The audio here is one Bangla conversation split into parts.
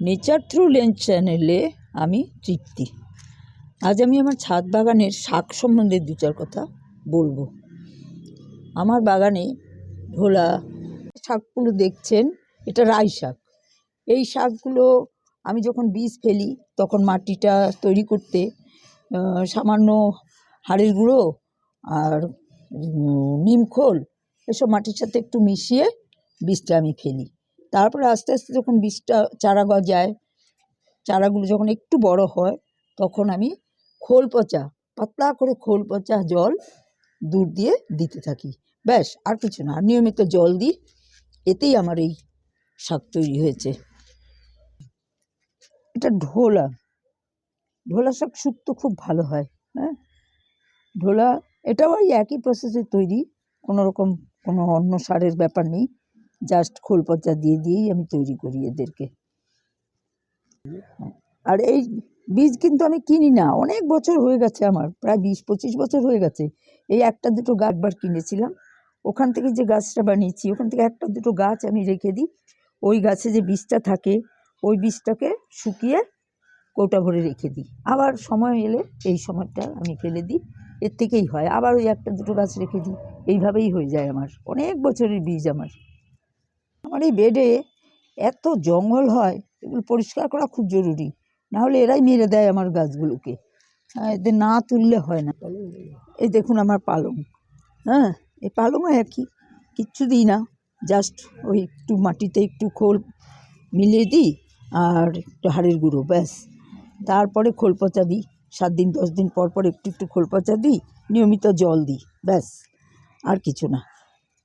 নেচার থ্রু লেন্স চ্যানেলে আমি তৃপ্তি। আজ আমি আমার ছাদ বাগানের শাক সম্বন্ধে দু চার কথা বলবো। আমার বাগানে ঢোলা শাকগুলো দেখছেন, এটা রাই শাক। এই শাকগুলো আমি যখন বীজ ফেলি তখন মাটিটা তৈরি করতে সামান্য হাড়ের গুঁড়ো আর নিমখোল এসব মাটির সাথে একটু মিশিয়ে বীজটা আমি ফেলি। তারপরে আস্তে আস্তে যখন বীজটা চারা গজায়, চারাগুলো যখন একটু বড় হয়, তখন আমি খোল পচা, পাতলা করে খোল পচা জল দূর দিয়ে দিতে থাকি। ব্যাস, আর কিছু না। আর নিয়মিত জল দিই, এতেই আমার এই শাক তৈরি হয়েছে। এটা ঢোলা শাক শুক্তো খুব ভালো হয়। হ্যাঁ, ঢোলা এটাও ওই একই প্রসেসে তৈরি, কোনো অন্য সারের ব্যাপার নেই। জাস্ট খোল পচা দিয়েই আমি তৈরি করি এদেরকে। আর এই বীজ কিন্তু আমি কিনি না, অনেক বছর হয়ে গেছে, আমার প্রায় 20-25 বছর হয়ে গেছে। এই একটা দুটো গাছ বার কিনেছিলাম, ওখান থেকে যে গাছটা বানিয়েছি ওখান থেকে একটা দুটো গাছ আমি রেখে দিই। ওই গাছে যে বীজটা থাকে ওই বীজটাকে শুকিয়ে কৌটা ভরে রেখে দিই। আবার সময় এলে এই সময়টা আমি ফেলে দিই, এর থেকেই হয়। আবার ওই একটা দুটো গাছ রেখে দিই, এইভাবেই হয়ে যায় আমার অনেক বছরের বীজ। আমার এই বেডে এত জঙ্গল হয়, এগুলো পরিষ্কার করা খুব জরুরি, নাহলে এরাই মেরে দেয় আমার গাছগুলোকে। এদের না তুললে হয় না। এই দেখুন আমার পালং, হ্যাঁ, এই পালংও একই, কিচ্ছু দিই না, জাস্ট ওই একটু মাটিতে একটু খোল মিলিয়ে দিই আর একটু হাড়ের গুঁড়ো, ব্যাস। তারপরে খোল পচা দিই, 7 দিন 10 দিন পর পর একটু একটু খোল পচা দিই, নিয়মিত জল দিই, ব্যাস, আর কিছু না।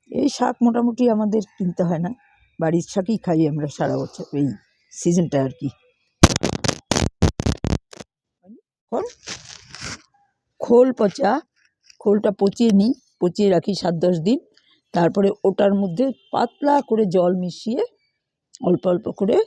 এই শাক মোটামুটি আমাদের কিনতে হয় না, বাড়ির শাকই খাই আমরা সারা বছর, এই সিজনটা আর কি। খোল পচা, খোলটা পচিয়ে নিই, পচিয়ে রাখি 7-10 দিন। তারপরে ওটার মধ্যে পাতলা করে জল মিশিয়ে অল্প অল্প করে